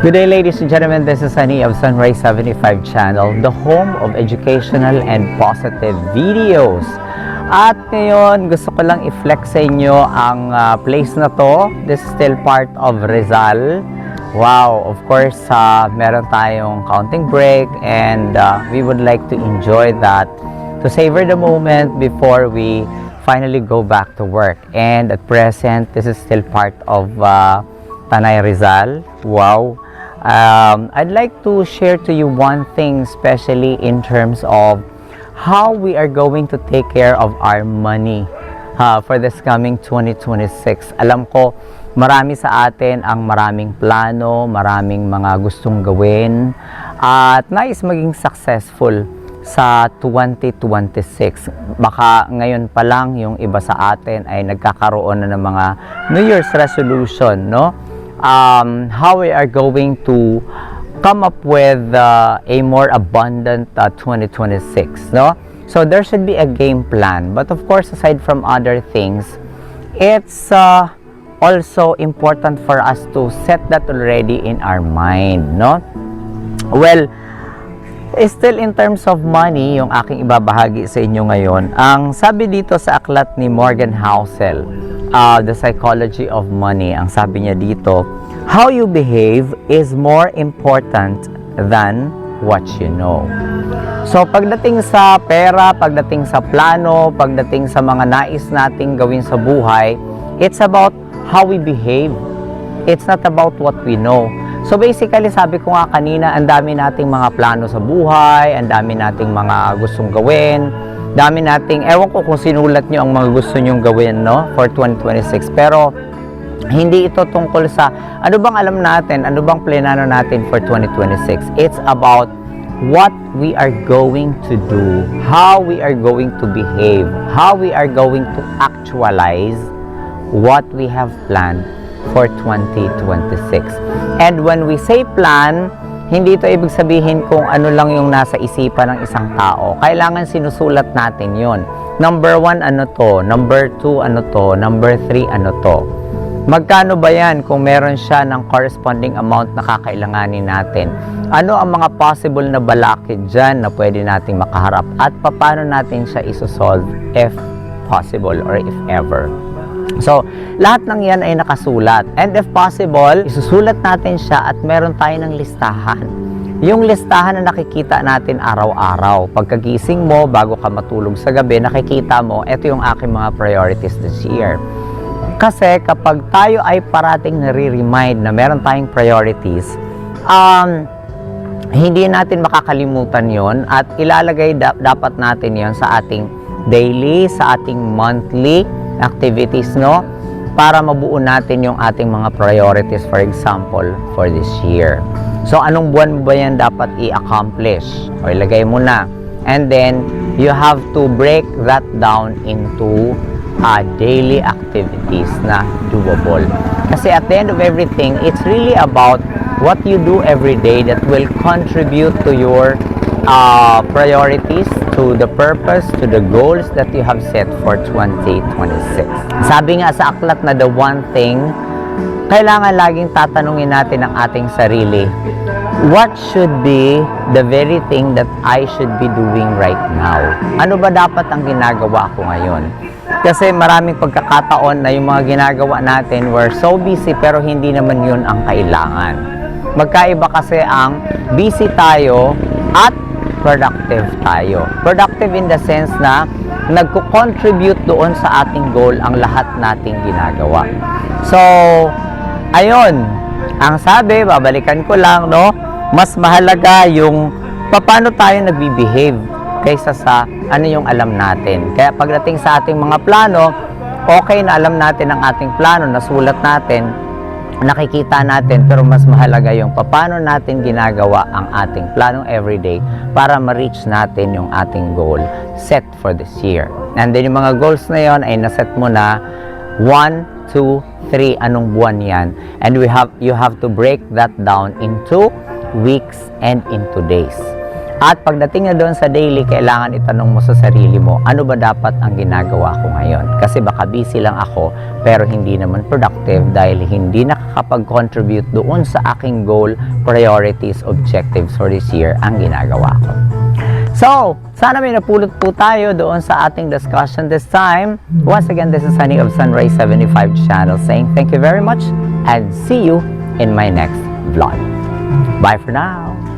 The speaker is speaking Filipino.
Good day, ladies and gentlemen. This is Sunny of Sunrise 75 Channel, the home of educational and positive videos. At ngayon, gusto ko lang i-flex sa inyo ang place na to. This is still part of Rizal. Wow, of course, meron tayong counting break and we would like to enjoy that to savor the moment before we finally go back to work. And at present, this is still part of Tanay Rizal. Wow. I'd like to share to you one thing, especially in terms of how we are going to take care of our money for this coming 2026. Alam ko, marami sa atin ang maraming plano, maraming mga gustong gawin, at nais maging successful sa 2026. Baka ngayon pa lang yung iba sa atin ay nagkakaroon na ng mga New Year's resolution, no? How we are going to come up with a more abundant 2026, no? So there should be a game plan, but of course, aside from other things, it's also important for us to set that already in our mind, no? Well, still in terms of money, yung aking ibabahagi sa inyo ngayon, ang sabi dito sa aklat ni Morgan Housel, The Psychology of Money, ang sabi niya dito, how you behave is more important than what you know. So, pagdating sa pera, pagdating sa plano, pagdating sa mga nais nating gawin sa buhay, it's about how we behave. It's not about what we know. So, basically, sabi ko nga kanina, ang dami nating mga plano sa buhay, ang dami nating mga gustong gawin, dami nating, ewan ko kung sinulat nyo ang mga gusto nyong gawin, no, for 2026. Pero, hindi ito tungkol sa ano bang alam natin, ano bang planano natin for 2026. It's about what we are going to do, how we are going to behave, how we are going to actualize what we have planned for 2026. And when we say plan, hindi ito ibig sabihin kung ano lang yung nasa isipan ng isang tao. Kailangan sinusulat natin yon. Number 1, ano to? Number 2, ano to? Number 3, ano to? Magkano ba yan kung meron siya ng corresponding amount na kakailanganin natin? Ano ang mga possible na balakid dyan na pwede nating makaharap? At paano natin siya isosolve if possible or if ever? So, lahat ng yan ay nakasulat. And if possible, isusulat natin siya at meron tayo ng listahan. Yung listahan na nakikita natin araw-araw. Pagkagising mo, bago ka matulog sa gabi, nakikita mo, ito yung aking mga priorities this year. Kasi kapag tayo ay parating nare-remind na meron tayong priorities, hindi natin makakalimutan yon at ilalagay dapat natin yon sa ating daily, sa ating monthly activities, no? Para mabuo natin yung ating mga priorities, for example, for this year. So, anong buwan ba yan dapat i-accomplish? O ilagay mo na. And then, you have to break that down into daily activities na doable. Kasi at the end of everything, it's really about what you do every day that will contribute to your priorities, to the purpose, to the goals that you have set for 2026. Sabi nga sa aklat na the one thing, kailangan laging tatanungin natin ang ating sarili, what should be the very thing that I should be doing right now? Ano ba dapat ang ginagawa ko ngayon? Kasi maraming pagkakataon na yung mga ginagawa natin, we're so busy pero hindi naman yun ang kailangan. Magkaiba kasi ang busy tayo at productive tayo. Productive in the sense na nagko-contribute doon sa ating goal ang lahat nating ginagawa. So, ayun, ang sabi, babalikan ko lang, no? Mas mahalaga yung paano tayo nagbe-behave kaysa sa ano yung alam natin. Kaya pagdating sa ating mga plano, okay na alam natin ang ating plano, nasulat natin, nakikita natin, pero mas mahalaga yung paano natin ginagawa ang ating planong everyday para ma-reach natin yung ating goal set for this year. And then yung mga goals na yon ay naset mo na 1, 2, 3, anong buwan yan. And you have to break that down into weeks and into days. At pagdating na doon sa daily, kailangan itanong mo sa sarili mo, ano ba dapat ang ginagawa ko ngayon? Kasi baka busy lang ako, pero hindi naman productive dahil hindi nakakapag-contribute doon sa aking goal, priorities, objectives for this year ang ginagawa ko. So, sana may napulot po tayo doon sa ating discussion this time. Once again, this is Sunny of Sunrise 75 channel saying thank you very much and see you in my next vlog. Bye for now!